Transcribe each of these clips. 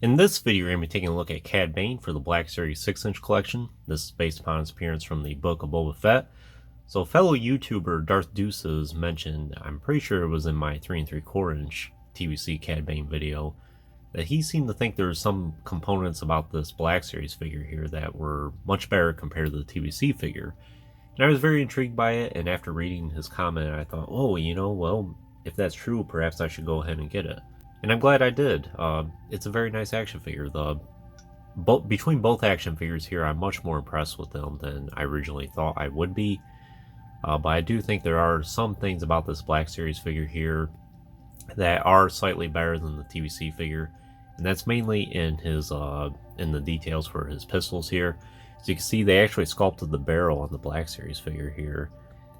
In this video, we're going to be taking a look at Cad Bane for the Black Series 6-inch collection. This is based upon his appearance from the book of Boba Fett. So fellow YouTuber Darth Deuces mentioned, I'm pretty sure it was in my 3 3/4 inch TVC Cad Bane video, that he seemed to think there were some components about this Black Series figure here that were much better compared to the TVC figure. And I was very intrigued by it, and after reading his comment, I thought, oh, well, if that's true, perhaps I should go ahead and get it. And I'm glad I did. It's a very nice action figure. Between both action figures here, I'm much more impressed with them than I originally thought I would be. But I do think there are some things about this Black Series figure here that are slightly better than the TVC figure, and that's mainly in his in the details for his pistols here. As you can see, they actually sculpted the barrel on the Black Series figure here,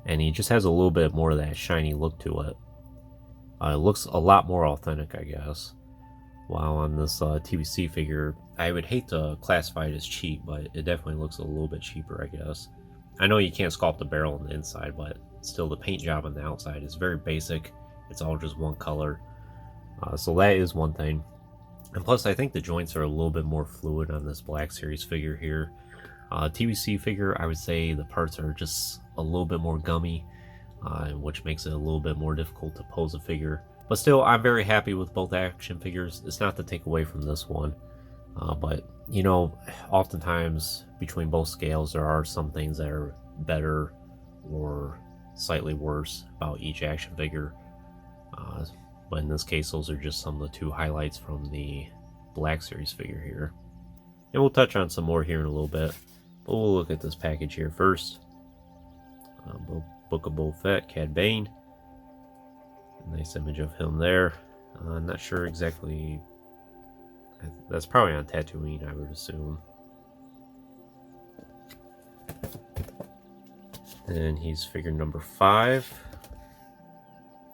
and he just has a little bit more of that shiny look to it. It looks a lot more authentic, I guess. While on this TVC figure, I would hate to classify it as cheap, but it definitely looks a little bit cheaper, I guess. I know you can't sculpt the barrel on the inside, but still the paint job on the outside is very basic. It's all just one color. So that is one thing. And plus, I think the joints are a little bit more fluid on this Black Series figure here. TVC figure, I would say the parts are just a little bit more gummy, which makes it a little bit more difficult to pose a figure. But still, I'm very happy with both action figures. It's not to take away from this one. But, you know, oftentimes between both scales, there are some things that are better or slightly worse about each action figure. But in this case, those are just some of the two highlights from the Black Series figure here. And we'll touch on some more here in a little bit. But we'll look at this package here first. Book of Boba Fett, Cad Bane. Nice image of him there. I'm not sure exactly. That's probably on Tatooine, I would assume. And he's figure number 5.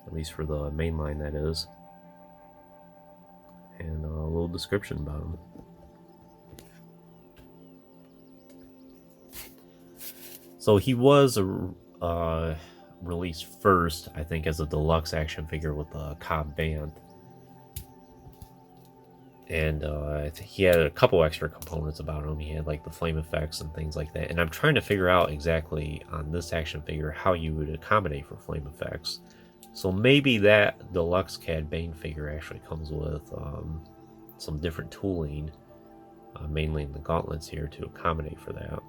At least for the main line, that is. And a little description about him. So he was released first, I think, as a deluxe action figure with the Cad Bane. And he had a couple extra components about him. He had like the flame effects and things like that. And I'm trying to figure out exactly on this action figure how you would accommodate for flame effects. So maybe that deluxe Cad Bane figure actually comes with some different tooling, mainly in the gauntlets here, to accommodate for that.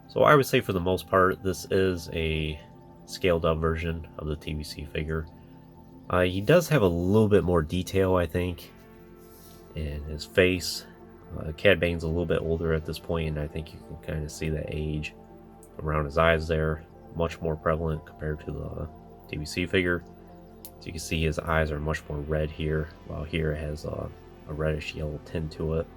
So I would say for the most part, this is a scaled up version of the TVC figure. He does have a little bit more detail, I think, in his face. Cad Bane's a little bit older at this point, and I think you can kind of see the age around his eyes there. Much more prevalent compared to the TVC figure. So you can see his eyes are much more red here, while here it has a reddish yellow tint to it.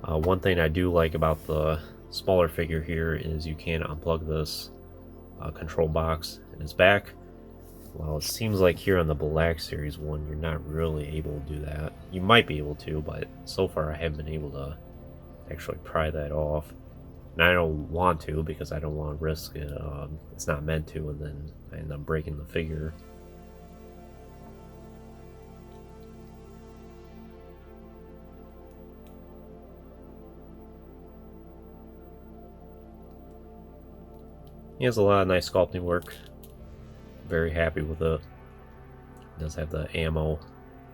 One thing I do like about the smaller figure here is you can unplug this control box in his back. Well, it seems like here on the Black Series one, you're not really able to do that. You might be able to, but so far I haven't been able to actually pry that off. And I don't want to, because I don't want to risk it. It's not meant to, and then I end up breaking the figure. He has a lot of nice sculpting work. Very happy with it. He does have the ammo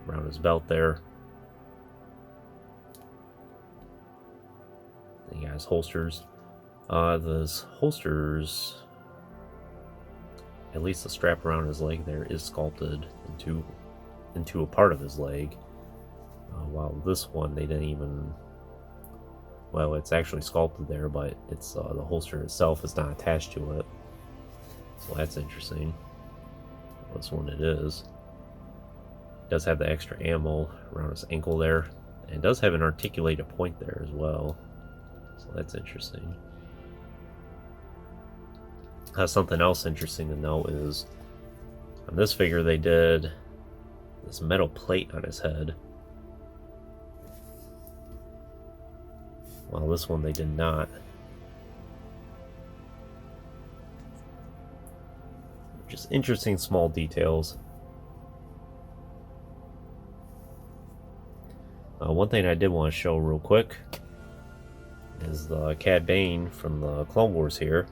around his belt there. Then he has holsters. Those holsters, at least the strap around his leg there, is sculpted into a part of his leg. While this one, they didn't even. Well, it's actually sculpted there, but it's the holster itself is not attached to it. So that's interesting. This one it is. It does have the extra ammo around his ankle there, and it does have an articulated point there as well. So that's interesting. Something else interesting to note is on this figure they did this metal plate on his head. Well, this one they did not. Just interesting small details. One thing I did want to show real quick is the Cad Bane from the Clone Wars here.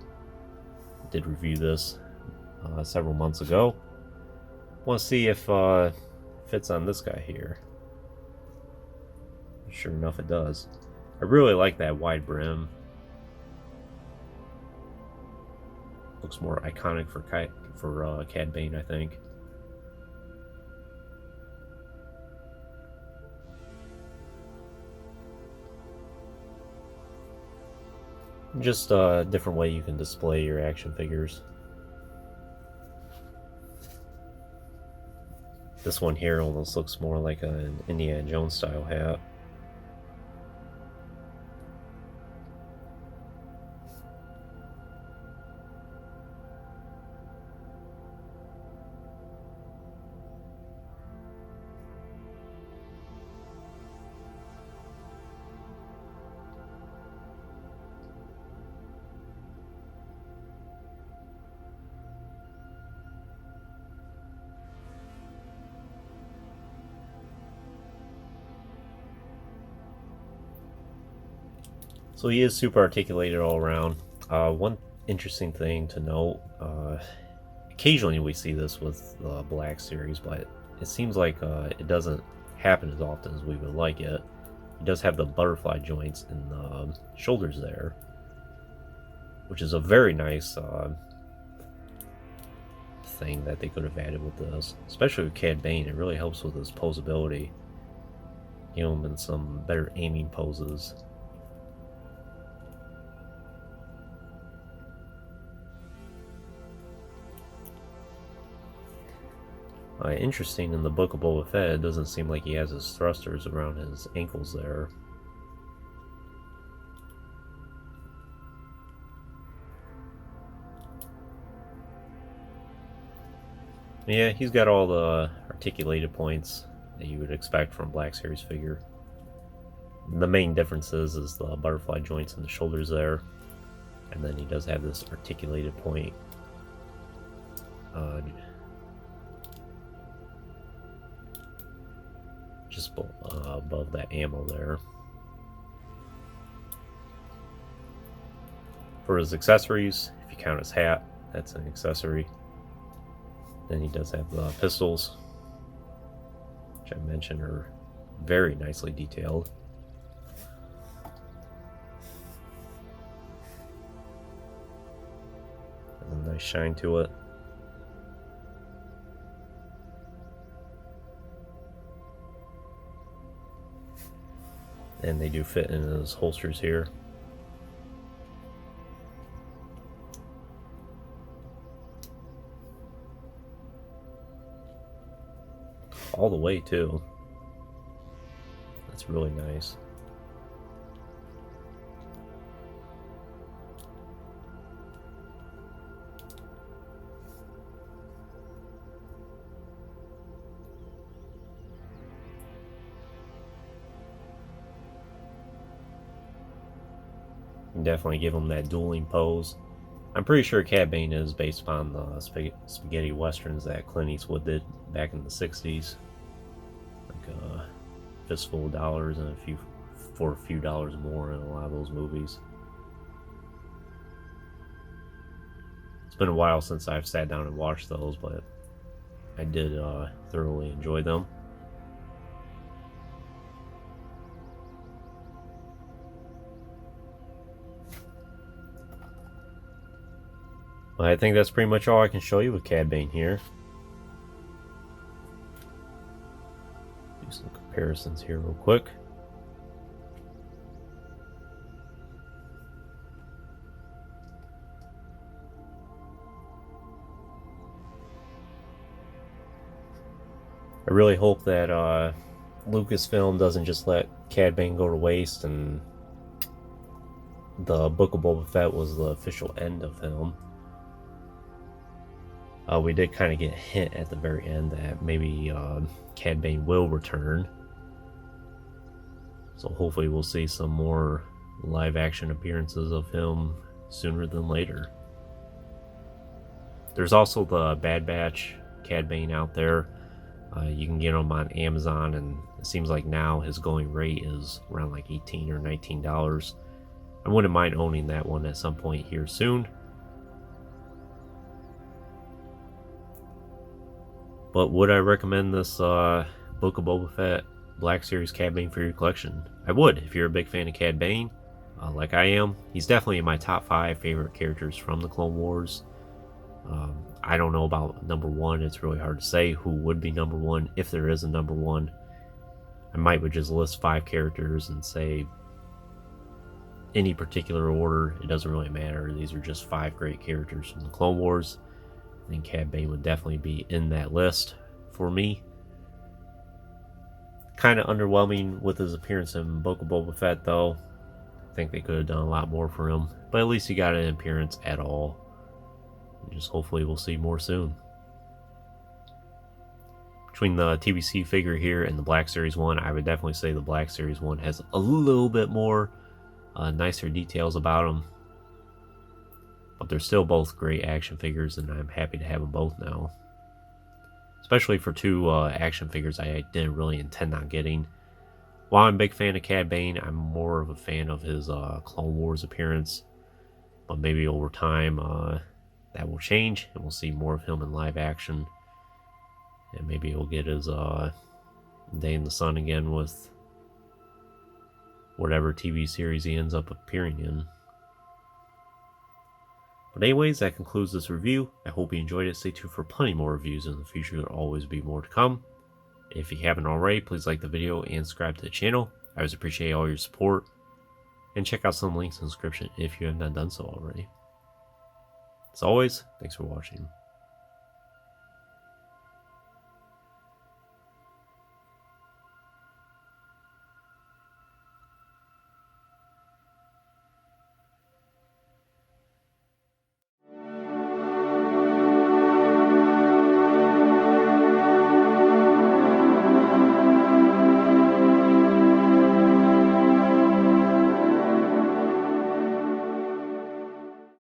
Did review this several months ago. Want to see if fits on this guy here. Sure enough, it does. I really like that wide brim. Looks more iconic for Cad Bane, I think. Just a different way you can display your action figures. This one here almost looks more like an Indiana Jones style hat. So he is super articulated all around. One interesting thing to note, occasionally we see this with the Black Series, but it seems like it doesn't happen as often as we would like it. He does have the butterfly joints in the shoulders there, which is a very nice thing that they could have added with this. Especially with Cad Bane, it really helps with his posability. You know, him in some better aiming poses. Interesting, in the Book of Boba Fett, it doesn't seem like he has his thrusters around his ankles there. Yeah, he's got all the articulated points that you would expect from a Black Series figure. The main difference is the butterfly joints in the shoulders there. And then he does have this articulated point. Just above that ammo there. For his accessories, if you count his hat, that's an accessory. Then he does have the pistols, which I mentioned are very nicely detailed. And a nice shine to it. And they do fit in his holsters here. All the way too. That's really nice. Definitely give him that dueling pose. I'm pretty sure Cad Bane is based upon the spaghetti westerns that Clint Eastwood did back in the 60s. Like a fistful of dollars and for a few dollars more in a lot of those movies. It's been a while since I've sat down and watched those, but I did thoroughly enjoy them. I think that's pretty much all I can show you with Cad Bane here. Do some comparisons here real quick. I really hope that Lucasfilm doesn't just let Cad Bane go to waste and the Book of Boba Fett was the official end of him. We did kind of get a hint at the very end that maybe Cad Bane will return. So hopefully we'll see some more live action appearances of him sooner than later. There's also the Bad Batch Cad Bane out there. You can get him on Amazon, and it seems like now his going rate is around like $18 or $19. I wouldn't mind owning that one at some point here soon. But would I recommend this Book of Boba Fett Black Series Cad Bane for your collection? I would, if you're a big fan of Cad Bane, like I am. He's definitely in my top 5 favorite characters from the Clone Wars. I don't know about number 1. It's really hard to say who would be number 1, if there is a number 1. I might would just list 5 characters and say any particular order. It doesn't really matter. These are just 5 great characters from the Clone Wars. I think Cad Bane would definitely be in that list for me. Kind of underwhelming with his appearance in Book of Boba Fett, though. I think they could have done a lot more for him, but at least he got an appearance at all. And just hopefully we'll see more soon. Between the TBC figure here and the Black Series one, I would definitely say the Black Series one has a little bit more nicer details about them. But they're still both great action figures, and I'm happy to have them both now. Especially for 2 action figures I didn't really intend on getting. While I'm a big fan of Cad Bane, I'm more of a fan of his Clone Wars appearance. But maybe over time that will change, and we'll see more of him in live action. And maybe he'll get his day in the sun again with whatever TV series he ends up appearing in. But anyways, that concludes this review. I hope you enjoyed it. Stay tuned for plenty more reviews in the future. There will always be more to come. If you haven't already, please like the video and subscribe to the channel. I always appreciate all your support. And check out some links in the description if you have not done so already. As always, thanks for watching.